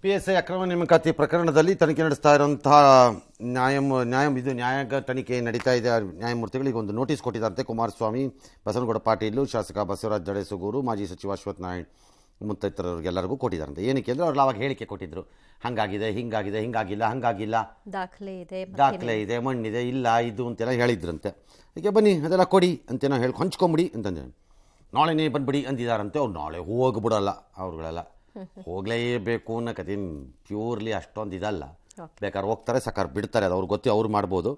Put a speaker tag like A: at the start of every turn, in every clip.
A: PSI ಅಕ್ರಮ ನೇಮಕಾತಿ ಪ್ರಕರಣದಲ್ಲಿ ತನಿಖೆ ನಡೆಸ್ತಾ ಇರುವಂತಹ ನ್ಯಾಯಾಂಗ ತನಿಖೆ ನಡೀತಾ ಇದೆ. ನ್ಯಾಯಮೂರ್ತಿಗಳಿಗೆ ಒಂದು ನೋಟಿಸ್ ಕೊಟ್ಟಿದ್ದಾರಂತೆ. ಕುಮಾರಸ್ವಾಮಿ, ಬಸವನಗೌಡ ಪಾಟೀಲ್, ಶಾಸಕ ಬಸವರಾಜ ಜಡೇಸೂಗೂರು, ಮಾಜಿ ಸಚಿವ ಅಶ್ವಥ್ ನಾರಾಯಣ್ ಮುತ್ತೈತರರಿಗೆಲ್ಲರಿಗೂ ಕೊಟ್ಟಿದ್ದಾರಂತೆ. ಏನಕ್ಕೆ ಅಂದರೆ ಅವ್ರು ಅವಾಗ ಹೇಳಿಕೆ ಕೊಟ್ಟಿದ್ರು, ಹಂಗಾಗಿದೆ, ಹಂಗಾಗಿಲ್ಲ, ದಾಖಲೆ ಇದೆ, ಮಣ್ಣಿದೆ, ಇಲ್ಲ ಇದು ಅಂತೆಲ್ಲ ಹೇಳಿದ್ರಂತೆ. ಈಗ ಬನ್ನಿ ಅದೆಲ್ಲ ಕೊಡಿ ಅಂತೇನೋ ಹೇಳಿ ಹಂಚ್ಕೊಂಬಿಡಿ ಅಂತಂದ್ರೆ ನಾಳೆನೇ ಬಂದ್ಬಿಡಿ ಅಂದಿದ್ದಾರಂತೆ. ಅವ್ರು ನಾಳೆ ಹೋಗ್ಬಿಡಲ್ಲ, ಅವ್ರುಗಳೆಲ್ಲ ಹೋಗಲೇಬೇಕು ಅನ್ನೋ ಕತೆ ಪ್ಯೂರ್ಲಿ ಅಷ್ಟೊಂದು ಇದಲ್ಲ. ಬೇಕಾದ್ರೆ ಹೋಗ್ತಾರೆ, ಸಾಕಾರ ಬಿಡ್ತಾರೆ, ಅದು ಅವ್ರಿಗೆ ಗೊತ್ತಿ ಅವ್ರು ಮಾಡ್ಬೋದು.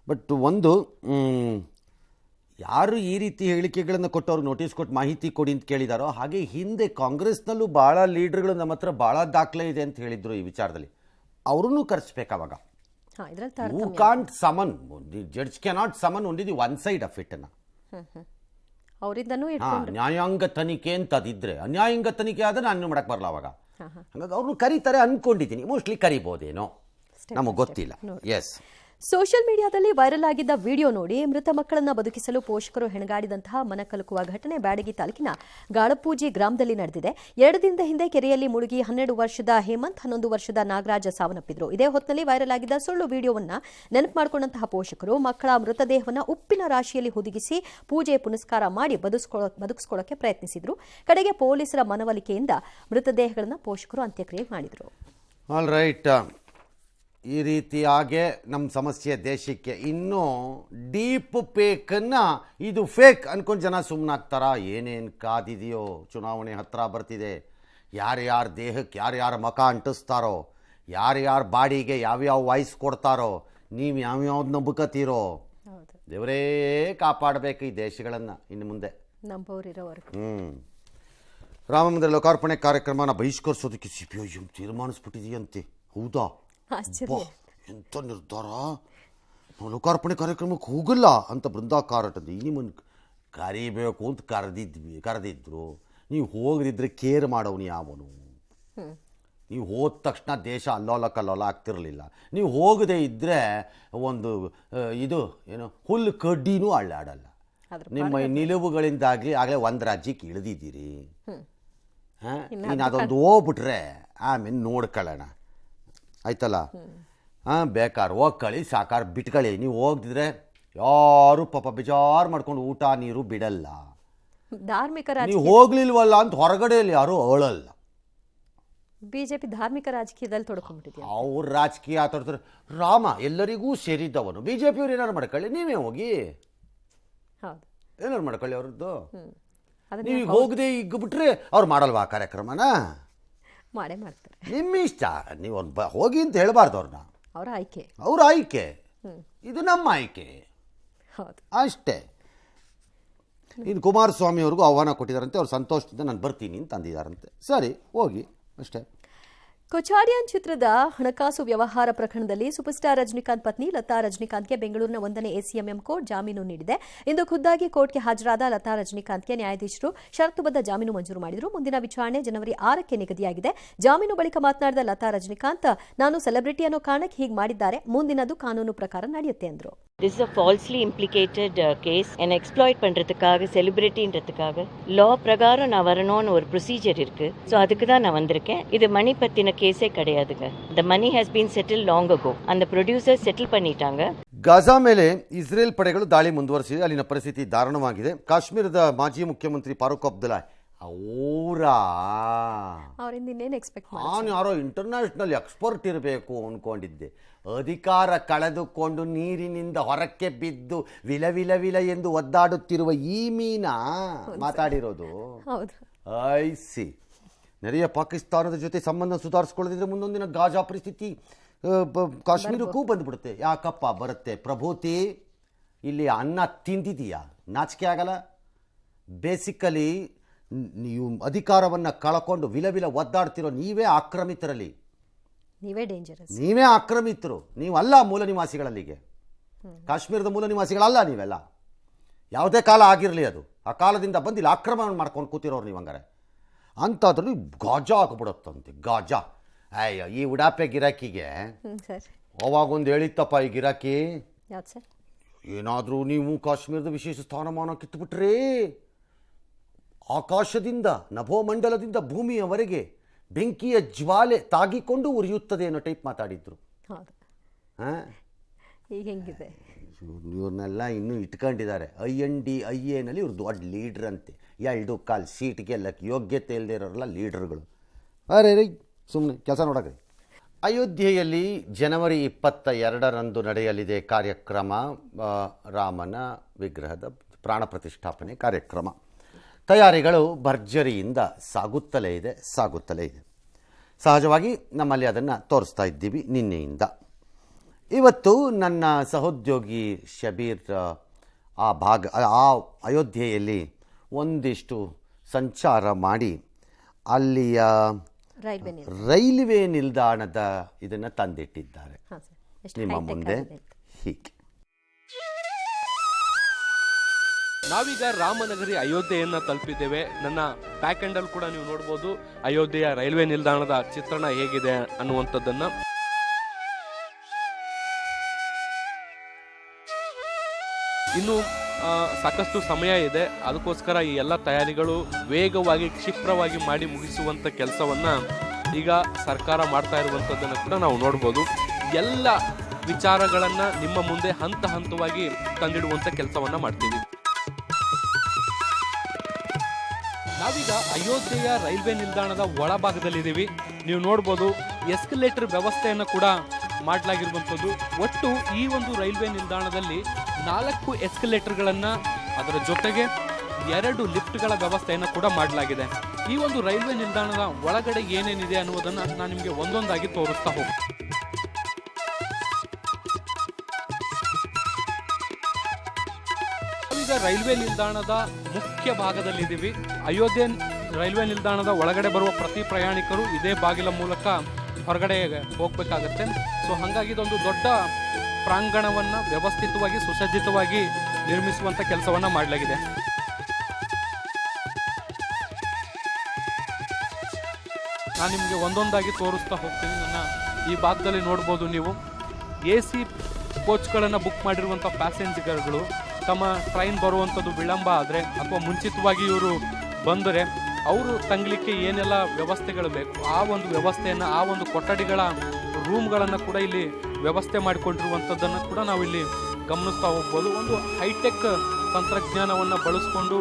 A: ಬಟ್ ಒಂದು ಯಾರು ಈ ರೀತಿ ಹೇಳಿಕೆಗಳನ್ನು ಕೊಟ್ಟು ಅವ್ರಿಗೆ ನೋಟಿಸ್ ಕೊಟ್ಟು ಮಾಹಿತಿ ಕೊಡಿ ಅಂತ ಕೇಳಿದಾರೋ, ಹಾಗೆ ಹಿಂದೆ ಕಾಂಗ್ರೆಸ್ನಲ್ಲೂ ಭಾಳ ಲೀಡರ್ಗಳು ನಮ್ಮ ಹತ್ರ ಭಾಳ ದಾಖಲೆ ಇದೆ ಅಂತ ಹೇಳಿದ್ರು ಈ ವಿಚಾರದಲ್ಲಿ. ಅವ್ರನ್ನೂ ಕರೆಸ್ಬೇಕು ಅವಾಗ. You can't summon, judge cannot summon only the one side of it ಅನ್ನ. ನ್ಯಾಯಾಂಗ ತನಿಖೆ ಅಂತ ಅದಿದ್ರೆ, ಅನ್ಯಾಯಾಂಗ ತನಿಖೆ ಆದ್ರೆ ನಾನು ಮಾಡಕ್ ಬರಲ್ಲ ಅವಾಗ. ಹಾಗಾಗಿ ಅವ್ರನ್ನು ಕರೀತಾರೆ ಅನ್ಕೊಂಡಿದ್ದೀನಿ, ಮೋಸ್ಟ್ಲಿ ಕರಿಬೋದೇನೋ, ನಮಗೆ ಗೊತ್ತಿಲ್ಲ. ಎಸ್,
B: ಸೋಷಿಯಲ್ ಮೀಡಿಯಾದಲ್ಲಿ ವೈರಲ್ ಆಗಿದ್ದ ವಿಡಿಯೋ ನೋಡಿ ಮೃತ ಮಕ್ಕಳನ್ನ ಬದುಕಿಸಲು ಪೋಷಕರು ಹೆಣಗಾಡಿದಂತಹ ಮನಕಲುಕುವ ಘಟನೆ ಬ್ಯಾಡಗಿ ತಾಲೂಕಿನ ಗಾಳಪೂಜಿ ಗ್ರಾಮದಲ್ಲಿ ನಡೆದಿದೆ. 2 ದಿನದ ಹಿಂದೆ ಕೆರೆಯಲ್ಲಿ ಮುಳುಗಿ 12 ವರ್ಷದ ಹೇಮಂತ್, 11 ವರ್ಷದ ನಾಗರಾಜ ಸಾವನ್ನಪ್ಪಿದ್ರು. ಇದೇ ಹೊತ್ತಿನಲ್ಲಿ ವೈರಲ್ ಆಗಿದ್ದ ಸುಳ್ಳು ವಿಡಿಯೋವನ್ನ ನೆನಪು ಮಾಡಿಕೊಂಡಂತಹ ಪೋಷಕರು ಮಕ್ಕಳ ಮೃತದೇಹವನ್ನು ಉಪ್ಪಿನ ರಾಶಿಯಲ್ಲಿ ಹುದುಗಿಸಿ ಪೂಜೆ ಪುನಸ್ಕಾರ ಮಾಡಿ ಬದುಕಿಸಿಕೊಳ್ಳಕ್ಕೆ ಪ್ರಯತ್ನಿಸಿದ್ರು. ಕಡೆಗೆ ಪೊಲೀಸರ ಮನವೊಲಿಕೆಯಿಂದ ಮೃತದೇಹಗಳನ್ನು ಪೋಷಕರು ಅಂತ್ಯಕ್ರಿಯೆ ಮಾಡಿದರು.
A: All right. ಈ ರೀತಿಯಾಗೆ ನಮ್ಮ ಸಮಸ್ಯೆ ದೇಶಕ್ಕೆ ಇನ್ನೂ ಡೀಪ್ ಫೇಕನ್ನು ಇದು ಫೇಕ್ ಅನ್ಕೊಂಡು ಜನ ಸುಮ್ಮನಾಗ್ತಾರ. ಏನೇನು ಕಾದಿದೆಯೋ, ಚುನಾವಣೆ ಹತ್ತಿರ ಬರ್ತಿದೆ, ಯಾರ್ಯಾರ ದೇಹಕ್ಕೆ ಯಾರ್ಯಾರ ಮಖ ಅಂಟಿಸ್ತಾರೋ, ಯಾರ್ಯಾರ ಬಾಡಿಗೆ ಯಾವ್ಯಾವ ವಾಯ್ಸ್ ಕೊಡ್ತಾರೋ, ನೀವು ಯಾವ್ಯಾವ್ದು ನಂಬುಕತ್ತೀರೋ, ದೇವರೇ ಕಾಪಾಡಬೇಕು ಈ ದೇಶಗಳನ್ನು ಇನ್ನು ಮುಂದೆ. ರಾಮ ಮಂದಿರ ಲೋಕಾರ್ಪಣೆ ಕಾರ್ಯಕ್ರಮನ ಬಹಿಷ್ಕರಿಸೋದಕ್ಕೆ CPI ತೀರ್ಮಾನಿಸ್ಬಿಟ್ಟಿದೆಯಂತೆ. ಹೌದಾ? ಎಂಥ ನಿರ್ಧಾರ! ನಾವು ಲೋಕಾರ್ಪಣೆ ಕಾರ್ಯಕ್ರಮಕ್ಕೆ ಹೋಗಲ್ಲ ಅಂತ ಬೃಂದಾ ಕಾರಟಂದು ನಿಮ್ಮನ್ನು ಕರಿಬೇಕು ಅಂತ ಕರೆದಿದ್ರು. ನೀವು ಹೋಗದಿದ್ರೆ ಕೇರ್ ಮಾಡೋನು ಯಾವನು? ನೀವು ಹೋದ ತಕ್ಷಣ ದೇಶ ಅಲ್ಲೋಲ ಕಲ್ಲೋಲ ಆಗ್ತಿರಲಿಲ್ಲ. ನೀವು ಹೋಗದೇ ಇದ್ದರೆ ಒಂದು ಇದು ಏನು ಹುಲ್ಲು ಕಡ್ಡಿನೂ ಅಳ್ಳಾಡಲ್ಲ. ನಿಮ್ಮ ನಿಲುವುಗಳಿಂದಾಗಲಿ ಆಗಲೇ ಒಂದು ರಾಜ್ಯಕ್ಕೆ ಇಳಿದಿದ್ದೀರಿ. ನೀನು ಅದೊಂದು ಹೋಗ್ಬಿಟ್ರೆ ಆಮೇಲೆ ನೋಡ್ಕೊಳ್ಳೋಣ, ಆಯ್ತಲ್ಲ? ಬೇಕಾದ್ರೆ ಹೋಗ್ಕೊಳ್ಳಿ, ಸಾಕಾರ ಬಿಟ್ಕೊಳ್ಳಿ. ನೀವು ಹೋಗ್ದಿದ್ರೆ ಯಾರು ಪಾಪ ಬೇಜಾರು ಮಾಡ್ಕೊಂಡು ಊಟ ನೀರು ಬಿಡಲ್ಲ. ನೀವು ಹೋಗ್ಲಿಲ್ವಲ್ಲ ಅಂತ ಹೊರಗಡೆಯಲ್ಲಿ ಯಾರು ಅಳಲ್ಲ.
B: ಬಿಜೆಪಿ ಧಾರ್ಮಿಕ ರಾಜಕೀಯದಲ್ಲಿ ತೊಡ್ಕೊಂಡ್ಬಿಟ್ಟಿದೆ.
A: ಅವ್ರ ರಾಜಕೀಯ ಆತಡ್ತಾರೆ. ರಾಮ ಎಲ್ಲರಿಗೂ ಸೇರಿದ್ದವನು. ಬಿಜೆಪಿಯವ್ರು ಏನಾರು ಮಾಡ್ಕೊಳ್ಳಿ, ನೀವೇ ಹೋಗಿ ಏನಾರು ಮಾಡ್ಕೊಳ್ಳಿ ಅವ್ರದ್ದು. ನೀವು ಹೋಗದೆ ಈಗ ಬಿಟ್ರೆ ಅವ್ರು ಮಾಡಲ್ವಾ ಆ ಕಾರ್ಯಕ್ರಮನ?
B: ಮಾಡೇ ಮಾಡ್ತಾರೆ.
A: ನಿಮ್ಮ ಇಷ್ಟ, ನೀವು ಹೋಗಿ ಅಂತ ಹೇಳಬಾರ್ದು ಅವ್ರನ್ನ. ಅವ್ರ ಆಯ್ಕೆ, ಇದು ನಮ್ಮ ಆಯ್ಕೆ ಅಷ್ಟೇ. ಇನ್ನು ಕುಮಾರಸ್ವಾಮಿ ಅವ್ರಿಗೂ ಆಹ್ವಾನ ಕೊಟ್ಟಿದ್ದಾರಂತೆ. ಅವ್ರು ಸಂತೋಷದಿಂದ ನಾನು ಬರ್ತೀನಿ ಅಂತ ಅಂದಿದ್ದಾರಂತೆ. ಸರಿ, ಹೋಗಿ ಅಷ್ಟೇ.
B: ಕೊಚಾಡಿಯನ್ ಚಿತ್ರದ ಹಣಕಾಸು ವ್ಯವಹಾರ ಪ್ರಕರಣದಲ್ಲಿ ಸೂಪರ್ ಸ್ಟಾರ್ ರಜನಿಕಾಂತ್ ಪತ್ನಿ ಲತಾ ರಜನಿಕಾಂತ್ಗೆ ಬೆಂಗಳೂರಿನ 1ನೇ ACMM ಕೋರ್ಟ್ ಜಾಮೀನು ನೀಡಿದೆ. ಇಂದು ಖುದ್ದಾಗಿ ಕೋರ್ಟ್ಗೆ ಹಾಜರಾದ ಲತಾ ರಜನಿಕಾಂತ್ಗೆ ನ್ಯಾಯಾಧೀಶರು ಷರತ್ತುಬದ್ಧ ಜಾಮೀನು ಮಂಜೂರು ಮಾಡಿದರು. ಮುಂದಿನ ವಿಚಾರಣೆ ಜನವರಿ 6ಕ್ಕೆ ನಿಗದಿಯಾಗಿದೆ. ಜಾಮೀನು ಬಳಿಕ ಮಾತನಾಡಿದ ಲತಾ ರಜನಿಕಾಂತ್, ನಾನು ಸೆಲೆಬ್ರಿಟಿ ಅನ್ನೋ ಕಾರಣಕ್ಕೆ ಹೀಗೆ ಮಾಡಿದ್ದಾರೆ, ಮುಂದಿನದು ಕಾನೂನು ಪ್ರಕಾರ ನಡೆಯುತ್ತೆ ಎಂದರು.
C: This is a falsely implicated case and exploit பண்றதுக்காக செலிபிரிட்டின்றதுக்காக லா பிரகாரம் நான் வரணும்னு ஒரு ப்ரொசீஜர் இருக்கு. ஸோ அதுக்கு தான் நான் வந்திருக்கேன். இது மணி பத்தின கேஸே கிடையாதுங்க. The money has been settled long ago. அந்த ப்ரொடியூசர் ಸೆಟಲ್ பண்ணிட்டாங்க.
A: ಗಾಜಾ ಮೇಲೆ ಇಸ್ರೇಲ್ ಪಡೆಗಳು ದಾಳಿ ಮುಂದುವರಿಸಿದೆ. ಅಲ್ಲಿನ ಪರಿಸ್ಥಿತಿ ದಾರುಣವಾಗಿದೆ. ಕಾಶ್ಮೀರದ ಮಾಜಿ ಮುಖ್ಯಮಂತ್ರಿ ಫಾರೂಕ್ ಅಬ್ದುಲ್ಲಾ ನಾನು ಯಾರೋ ಇಂಟರ್ನ್ಯಾಷನಲ್ ಎಕ್ಸ್ಪರ್ಟ್ ಇರಬೇಕು ಅಂದ್ಕೊಂಡಿದ್ದೆ. ಅಧಿಕಾರ ಕಳೆದುಕೊಂಡು ನೀರಿನಿಂದ ಹೊರಕ್ಕೆ ಬಿದ್ದು ವಿಲ ಎಂದು ಒದ್ದಾಡುತ್ತಿರುವ ಈ ಮೀನಾ ಮಾತಾಡಿರೋದು. ಐಸಿ ನೆರೆಯ ಪಾಕಿಸ್ತಾನದ ಜೊತೆ ಸಂಬಂಧ ಸುಧಾರಿಸ್ಕೊಳ್ಳದಿದ್ರೆ ಮುಂದೊಂದಿನ ಗಾಜಾ ಪರಿಸ್ಥಿತಿ ಕಾಶ್ಮೀರಕ್ಕೂ ಬಂದ್ಬಿಡುತ್ತೆ. ಯಾಕಪ್ಪ ಬರುತ್ತೆ? ಪ್ರಭೂತಿ, ಇಲ್ಲಿ ಅನ್ನ ತಿಂದಿದೀಯಾ? ನಾಚಿಕೆ ಆಗಲ್ಲ? ಬೇಸಿಕಲಿ ನೀವು ಅಧಿಕಾರವನ್ನು ಕಳ್ಕೊಂಡು ವಿಲ ಒದ್ದಾಡ್ತಿರೋ ನೀವೇ ಆಕ್ರಮಿತರಲ್ಲಿ, ನೀವೇ ಆಕ್ರಮಿತರು. ನೀವಲ್ಲ ಮೂಲ ನಿವಾಸಿಗಳಲ್ಲಿಗೆ. ಕಾಶ್ಮೀರದ ಮೂಲ ನಿವಾಸಿಗಳಲ್ಲ ನೀವೆಲ್ಲ. ಯಾವುದೇ ಕಾಲ ಆಗಿರಲಿ ಅದು, ಆ ಕಾಲದಿಂದ ಬಂದು ಇಲ್ಲಿ ಆಕ್ರಮಣ ಮಾಡ್ಕೊಂಡು ಕೂತಿರೋರು ನೀವು. ಹಂಗಾರೆ ಅಂಥದ್ರಲ್ಲಿ ಗಾಜಾ ಆಗಿಬಿಡುತ್ತಂತೆ. ಗಾಜಾ ಅಯ್ಯೋ, ಈ ಉಡಾಪೆ ಗಿರಾಕಿಗೆ ಅವಾಗೊಂದು ಹೇಳಿತ್ತಪ್ಪ ಈ ಗಿರಾಕಿ, ಏನಾದರೂ ನೀವು ಕಾಶ್ಮೀರದ ವಿಶೇಷ ಸ್ಥಾನಮಾನ ಕಿತ್ತುಬಿಟ್ರೆ ಆಕಾಶದಿಂದ ನಭೋಮಂಡಲದಿಂದ ಭೂಮಿಯವರೆಗೆ ಬೆಂಕಿಯ ಜ್ವಾಲೆ ತಾಗಿಕೊಂಡು ಉರಿಯುತ್ತದೆ ಅನ್ನೋ ಟೈಪ್ ಮಾತಾಡಿದ್ರು.
B: ಹೌದು,
A: ಹಾಂ,
B: ಈಗ ಹೆಂಗಿದೆ
A: ಇವ್ರನ್ನೆಲ್ಲ ಇನ್ನೂ ಇಟ್ಕೊಂಡಿದ್ದಾರೆ. INDIA-ನಲ್ಲಿ ಇವ್ರು ದೊಡ್ಡ ಲೀಡ್ರ್ ಅಂತೆ. 2 ಸೀಟ್ ಗೆಲ್ಲಕ್ಕೆ ಯೋಗ್ಯತೆ ಇಲ್ಲದೆ ಇರೋರೆಲ್ಲ ಲೀಡರ್ಗಳು. ಅರೆ ರೈ, ಸುಮ್ಮನೆ ಕೆಲಸ ನೋಡಕ್ರಿ. ಅಯೋಧ್ಯೆಯಲ್ಲಿ ಜನವರಿ 22ರಂದು ನಡೆಯಲಿದೆ ಕಾರ್ಯಕ್ರಮ, ರಾಮನ ವಿಗ್ರಹದ ಪ್ರಾಣ ಪ್ರತಿಷ್ಠಾಪನೆ ಕಾರ್ಯಕ್ರಮ. ತಯಾರಿಗಳು ಭರ್ಜರಿಯಿಂದ ಸಾಗುತ್ತಲೇ ಇದೆ. ಸಹಜವಾಗಿ ನಮ್ಮಲ್ಲಿ ಅದನ್ನು ತೋರಿಸ್ತಾ ಇದ್ದೀವಿ ನಿನ್ನೆಯಿಂದ. ಇವತ್ತು ನನ್ನ ಸಹೋದ್ಯೋಗಿ ಶಬೀರ್ ಆ ಅಯೋಧ್ಯೆಯಲ್ಲಿ ಒಂದಿಷ್ಟು ಸಂಚಾರ ಮಾಡಿ ಅಲ್ಲಿಯ ರೈಲ್ವೆ ನಿಲ್ದಾಣದ ಇದನ್ನು ತಂದಿಟ್ಟಿದ್ದಾರೆ ನಿಮ್ಮ ಮುಂದೆ. ಹೀಗೆ
D: ನಾವೀಗ ರಾಮನಗರಿ ಅಯೋಧ್ಯೆಯನ್ನ ತಲುಪಿದ್ದೇವೆ. ನನ್ನ ಬ್ಯಾಕ್ ಎಂಡ್ ಅಲ್ಲಿ ಕೂಡ ನೀವು ನೋಡ್ಬೋದು ಅಯೋಧ್ಯೆಯ ರೈಲ್ವೆ ನಿಲ್ದಾಣದ ಚಿತ್ರಣ ಹೇಗಿದೆ ಅನ್ನುವಂಥದ್ದನ್ನ. ಇನ್ನು ಸಾಕಷ್ಟು ಸಮಯ ಇದೆ, ಅದಕ್ಕೋಸ್ಕರ ಈ ಎಲ್ಲ ತಯಾರಿಗಳು ವೇಗವಾಗಿ ಕ್ಷಿಪ್ರವಾಗಿ ಮಾಡಿ ಮುಗಿಸುವಂತ ಕೆಲಸವನ್ನ ಈಗ ಸರ್ಕಾರ ಮಾಡ್ತಾ ಇರುವಂತದ್ದನ್ನ ಕೂಡ ನಾವು ನೋಡ್ಬೋದು. ಎಲ್ಲ ವಿಚಾರಗಳನ್ನ ನಿಮ್ಮ ಮುಂದೆ ಹಂತ ಹಂತವಾಗಿ ತಂದಿಡುವಂತ ಕೆಲಸವನ್ನ ಮಾಡ್ತೀವಿ. ನಾವೀಗ ಅಯೋಧ್ಯೆಯ ರೈಲ್ವೆ ನಿಲ್ದಾಣದ ಒಳಭಾಗದಲ್ಲಿದ್ದೀವಿ. ನೀವು ನೋಡ್ಬೋದು ಎಸ್ಕಲೇಟರ್ ವ್ಯವಸ್ಥೆಯನ್ನು ಕೂಡ ಮಾಡಲಾಗಿರುವಂಥದ್ದು. ಒಟ್ಟು ಈ ಒಂದು ರೈಲ್ವೆ ನಿಲ್ದಾಣದಲ್ಲಿ 4 ಎಸ್ಕಲೇಟರ್ಗಳನ್ನು, ಅದರ ಜೊತೆಗೆ 2 ಲಿಫ್ಟ್ಗಳ ವ್ಯವಸ್ಥೆಯನ್ನು ಕೂಡ ಮಾಡಲಾಗಿದೆ. ಈ ಒಂದು ರೈಲ್ವೆ ನಿಲ್ದಾಣದ ಒಳಗಡೆ ಏನೇನಿದೆ ಅನ್ನೋದನ್ನು ನಾನು ನಿಮಗೆ ಒಂದೊಂದಾಗಿ ತೋರಿಸ್ತಾ ಹೋಗ್ತೀನಿ. ಈಗ ರೈಲ್ವೆ ನಿಲ್ದಾಣದ ಮುಖ್ಯ ಭಾಗದಲ್ಲಿದ್ದೀವಿ. ಅಯೋಧ್ಯೆ ರೈಲ್ವೆ ನಿಲ್ದಾಣದ ಒಳಗಡೆ ಬರುವ ಪ್ರತಿ ಪ್ರಯಾಣಿಕರು ಇದೇ ಬಾಗಿಲ ಮೂಲಕ ಹೊರಗಡೆ ಹೋಗ್ಬೇಕಾಗತ್ತೆ. ಸೊ ಹಾಗಾಗಿ ಇದೊಂದು ದೊಡ್ಡ ಪ್ರಾಂಗಣವನ್ನ ವ್ಯವಸ್ಥಿತವಾಗಿ ಸುಸಜ್ಜಿತವಾಗಿ ನಿರ್ಮಿಸುವಂತ ಕೆಲಸವನ್ನ ಮಾಡಲಾಗಿದೆ. ನಾನು ನಿಮಗೆ ಒಂದೊಂದಾಗಿ ತೋರಿಸ್ತಾ ಹೋಗ್ತೀನಿ. ನನ್ನ ಈ ಭಾಗದಲ್ಲಿ ನೋಡ್ಬೋದು ನೀವು AC ಕೋಚ್ಗಳನ್ನು ಬುಕ್ ಮಾಡಿರುವಂಥ ಪ್ಯಾಸೆಂಜರ್ಗಳು ತಮ್ಮ ಟ್ರೈನ್ ಬರುವಂಥದ್ದು ವಿಳಂಬ ಆದರೆ ಅಥವಾ ಮುಂಚಿತವಾಗಿ ಇವರು ಬಂದರೆ ಅವರು ತಂಗಲಿಕ್ಕೆ ಏನೆಲ್ಲ ವ್ಯವಸ್ಥೆಗಳು ಬೇಕು ಆ ಒಂದು ವ್ಯವಸ್ಥೆಯನ್ನು, ಆ ಒಂದು ಕೊಠಡಿಗಳ ರೂಮ್ಗಳನ್ನು ಕೂಡ ಇಲ್ಲಿ ವ್ಯವಸ್ಥೆ ಮಾಡಿಕೊಂಡಿರುವಂಥದ್ದನ್ನು ಕೂಡ ನಾವು ಇಲ್ಲಿ ಗಮನಿಸ್ತಾ ಹೋಗ್ಬೋದು. ಒಂದು ಹೈಟೆಕ್ ತಂತ್ರಜ್ಞಾನವನ್ನು ಬಳಸಿಕೊಂಡು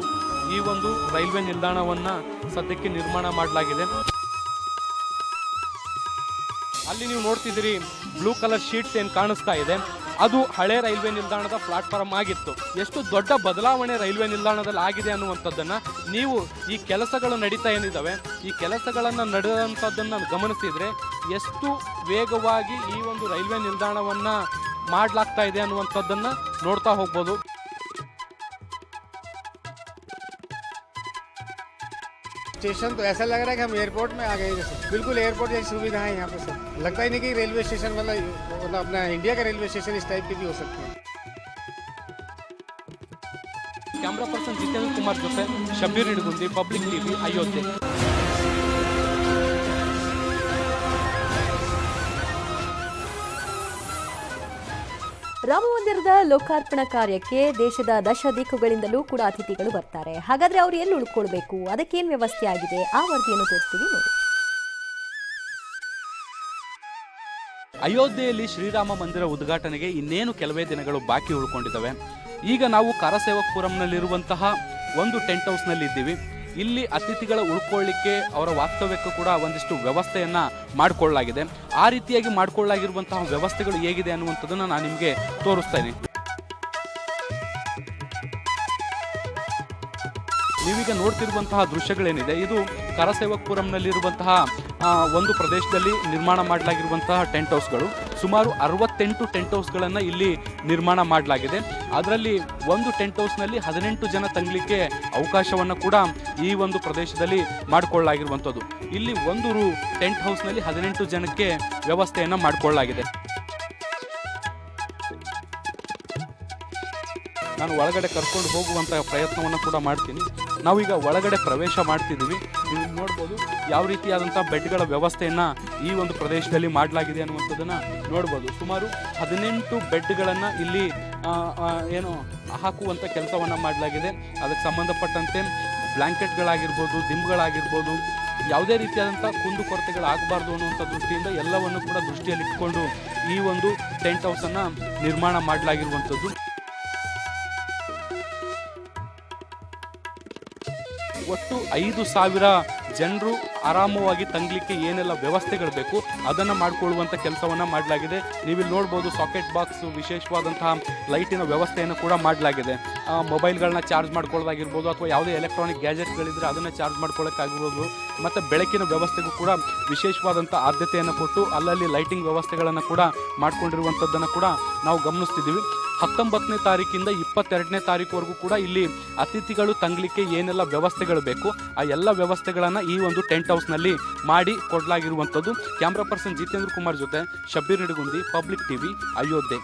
D: ಈ ಒಂದು ರೈಲ್ವೆ ನಿಲ್ದಾಣವನ್ನು ಸದ್ಯಕ್ಕೆ ನಿರ್ಮಾಣ ಮಾಡಲಾಗಿದೆ. ಅಲ್ಲಿ ನೀವು ನೋಡ್ತಿದ್ದೀರಿ ಬ್ಲೂ ಕಲರ್ ಶೀಟ್ಸ್ ಏನು ಕಾಣಿಸ್ತಾ ಇದೆ, ಅದು ಹಳೆ ರೈಲ್ವೆ ನಿಲ್ದಾಣದ ಪ್ಲಾಟ್ಫಾರ್ಮ್ ಆಗಿತ್ತು. ಎಷ್ಟು ದೊಡ್ಡ ಬದಲಾವಣೆ ರೈಲ್ವೆ ನಿಲ್ದಾಣದಲ್ಲಿ ಆಗಿದೆ ಅನ್ನುವಂಥದ್ದನ್ನ ನೀವು ಈ ಕೆಲಸಗಳು ನಡೀತಾ ಏನಿದ್ದಾವೆ, ಈ ಕೆಲಸಗಳನ್ನು ನಡೆದಂಥದ್ದನ್ನು ಗಮನಿಸಿದ್ರೆ ಎಷ್ಟು ವೇಗವಾಗಿ ಈ ಒಂದು ರೈಲ್ವೆ ನಿಲ್ದಾಣವನ್ನ ಮಾಡಲಾಗ್ತಾ ಇದೆ ಅನ್ನುವಂಥದ್ದನ್ನ ನೋಡ್ತಾ ಹೋಗ್ಬೋದು.
E: स्टेशन तो ऐसा लग रहा है कि हम एयरपोर्ट में आ गए जैसे, बिल्कुल एयरपोर्ट जैसी सुविधा है यहाँ पे सब. लगता ही नहीं कि रेलवे स्टेशन मतलब अपना इंडिया का रेलवे स्टेशन इस टाइप के भी हो सकते हैं.
D: कैमरा पर्सन जितेंद्र कुमार जोते शबीर इडगुंदी, पब्लिक टीवी, अयोध्या.
B: ರಾಮ ಮಂದಿರದ ಲೋಕಾರ್ಪಣಾ ಕಾರ್ಯಕ್ಕೆ ದೇಶದ ದಶ ದಿಕ್ಕುಗಳಿಂದಲೂ ಕೂಡ ಅತಿಥಿಗಳು ಬರ್ತಾರೆ. ಹಾಗಾದ್ರೆ ಅವ್ರು ಎಲ್ಲಿ ಉಳ್ಕೊಳ್ಬೇಕು, ಅದಕ್ಕೇನು ವ್ಯವಸ್ಥೆ ಆಗಿದೆ, ಆ ವರದಿಯನ್ನು ತೋರಿಸ್ತೀವಿ ನೋಡಿ.
D: ಅಯೋಧ್ಯೆಯಲ್ಲಿ ಶ್ರೀರಾಮ ಮಂದಿರ ಉದ್ಘಾಟನೆಗೆ ಇನ್ನೇನು ಕೆಲವೇ ದಿನಗಳು ಬಾಕಿ ಉಳ್ಕೊಂಡಿದ್ದಾವೆ. ಈಗ ನಾವು ಕರಸೇವಕಪುರಂನಲ್ಲಿರುವಂತಹ ಒಂದು ಟೆಂಟ್ ಹೌಸ್ನಲ್ಲಿ ಇದ್ದೀವಿ. ಇಲ್ಲಿ ಅತಿಥಿಗಳ ಉಳ್ಕೊಳ್ಳಿಕ್ಕೆ ಅವರ ವಾಸ್ತವ್ಯಕ್ಕೂ ಕೂಡ ಒಂದಿಷ್ಟು ವ್ಯವಸ್ಥೆಯನ್ನ ಮಾಡಿಕೊಳ್ಳಲಾಗಿದೆ. ಆ ರೀತಿಯಾಗಿ ಮಾಡಿಕೊಳ್ಳಲಾಗಿರುವಂತಹ ವ್ಯವಸ್ಥೆಗಳು ಹೇಗಿದೆ ಅನ್ನುವಂಥದ್ದನ್ನು ನಾನು ನಿಮಗೆ ತೋರಿಸ್ತೇನೆ. ನೀವೀಗ ನೋಡ್ತಿರುವಂತಹ ದೃಶ್ಯಗಳೇನಿದೆ, ಇದು ಕರಸೇವಕಪುರಂನಲ್ಲಿರುವಂತಹ ಒಂದು ಪ್ರದೇಶದಲ್ಲಿ ನಿರ್ಮಾಣ ಮಾಡಲಾಗಿರುವಂತಹ ಟೆಂಟ್ ಹೌಸ್ಗಳು. ಸುಮಾರು 68 ಟೆಂಟ್ ಹೌಸ್ಗಳನ್ನು ಇಲ್ಲಿ ನಿರ್ಮಾಣ ಮಾಡಲಾಗಿದೆ. ಅದರಲ್ಲಿ ಒಂದು ಟೆಂಟ್ ಹೌಸ್ನಲ್ಲಿ 18 ಜನ ತಂಗಲಿಕ್ಕೆ ಅವಕಾಶವನ್ನು ಕೂಡ ಈ ಒಂದು ಪ್ರದೇಶದಲ್ಲಿ ಮಾಡಿಕೊಳ್ಳಲಾಗಿರುವಂಥದ್ದು. ಇಲ್ಲಿ ಒಂದು ಟೆಂಟ್ ಹೌಸ್ನಲ್ಲಿ 18 ಜನಕ್ಕೆ ವ್ಯವಸ್ಥೆಯನ್ನು ಮಾಡಿಕೊಳ್ಳಲಾಗಿದೆ. ನಾನು ಒಳಗಡೆ ಕರ್ಕೊಂಡು ಹೋಗುವಂಥ ಪ್ರಯತ್ನವನ್ನು ಕೂಡ ಮಾಡ್ತೀನಿ. ನಾವೀಗ ಒಳಗಡೆ ಪ್ರವೇಶ ಮಾಡ್ತಿದ್ದೀವಿ. ನೀವು ನೋಡ್ಬೋದು ಯಾವ ರೀತಿಯಾದಂಥ ಬೆಡ್ಗಳ ವ್ಯವಸ್ಥೆಯನ್ನು ಈ ಒಂದು ಪ್ರದೇಶದಲ್ಲಿ ಮಾಡಲಾಗಿದೆ ಅನ್ನುವಂಥದ್ದನ್ನು ನೋಡ್ಬೋದು. ಸುಮಾರು 18 ಬೆಡ್ಗಳನ್ನು ಇಲ್ಲಿ ಹಾಕುವಂಥ ಕೆಲಸವನ್ನು ಮಾಡಲಾಗಿದೆ. ಅದಕ್ಕೆ ಸಂಬಂಧಪಟ್ಟಂತೆ ಬ್ಲ್ಯಾಂಕೆಟ್ಗಳಾಗಿರ್ಬೋದು, ದಿಂಬುಗಳಾಗಿರ್ಬೋದು, ಯಾವುದೇ ರೀತಿಯಾದಂಥ ಕುಂದುಕೊರತೆಗಳಾಗಬಾರ್ದು ಅನ್ನುವಂಥ ದೃಷ್ಟಿಯಿಂದ ಎಲ್ಲವನ್ನು ಕೂಡ ದೃಷ್ಟಿಯಲ್ಲಿಟ್ಟುಕೊಂಡು ಈ ಒಂದು ಟೆಂಟ್ ಹೌಸನ್ನು ನಿರ್ಮಾಣ ಮಾಡಲಾಗಿರುವಂಥದ್ದು. ಒಟ್ಟು 5,000 ಜನರು ಆರಾಮವಾಗಿ ತಂಗಲಿಕ್ಕೆ ಏನೆಲ್ಲ ವ್ಯವಸ್ಥೆಗಳು ಬೇಕು ಅದನ್ನು ಮಾಡಿಕೊಳ್ಳುವಂಥ ಕೆಲಸವನ್ನು ಮಾಡಲಾಗಿದೆ. ನೀವಿಲ್ಲಿ ನೋಡ್ಬೋದು ಸಾಕೆಟ್ ಬಾಕ್ಸ್, ವಿಶೇಷವಾದಂತಹ ಲೈಟಿನ ವ್ಯವಸ್ಥೆಯನ್ನು ಕೂಡ ಮಾಡಲಾಗಿದೆ. ಮೊಬೈಲ್ಗಳನ್ನ ಚಾರ್ಜ್ ಮಾಡ್ಕೊಳ್ಳೋದಾಗಿರ್ಬೋದು ಅಥವಾ ಯಾವುದೇ ಎಲೆಕ್ಟ್ರಾನಿಕ್ ಗ್ಯಾಜೆಟ್ಗಳಿದ್ದರೆ ಅದನ್ನು ಚಾರ್ಜ್ ಮಾಡ್ಕೊಳ್ಳೋಕ್ಕಾಗಿರ್ಬೋದು. ಮತ್ತು ಬೆಳಕಿನ ವ್ಯವಸ್ಥೆಗೂ ಕೂಡ ವಿಶೇಷವಾದಂಥ ಆದ್ಯತೆಯನ್ನು ಕೊಟ್ಟು ಅಲ್ಲಲ್ಲಿ ಲೈಟಿಂಗ್ ವ್ಯವಸ್ಥೆಗಳನ್ನು ಕೂಡ ಮಾಡಿಕೊಂಡಿರುವಂಥದ್ದನ್ನು ಕೂಡ ನಾವು ಗಮನಿಸ್ತಿದ್ದೀವಿ. 19ನೇ ತಾರೀಕಿಂದ 22ನೇ ತಾರೀಕುವರೆಗೂ ಕೂಡ ಇಲ್ಲಿ ಅತಿಥಿಗಳು ತಂಗಲಿಕ್ಕೆ ಏನೆಲ್ಲ ವ್ಯವಸ್ಥೆಗಳು ಬೇಕು ಆ ಎಲ್ಲ ವ್ಯವಸ್ಥೆಗಳನ್ನು ಈ ಒಂದು ಟೆಂಟ್ ಹೌಸ್ನಲ್ಲಿ ಮಾಡಿ ಕೊಡಲಾಗಿರುವಂಥದ್ದು. ಕ್ಯಾಮ್ರಾ ಪರ್ಸನ್ ಜಿತೇಂದ್ರ ಕುಮಾರ್ ಜೊತೆ ಶಬ್ಬೀರ್ ನಿಡಗುಂದಿ, ಪಬ್ಲಿಕ್ ಟಿವಿ, ಅಯೋಧ್ಯೆ.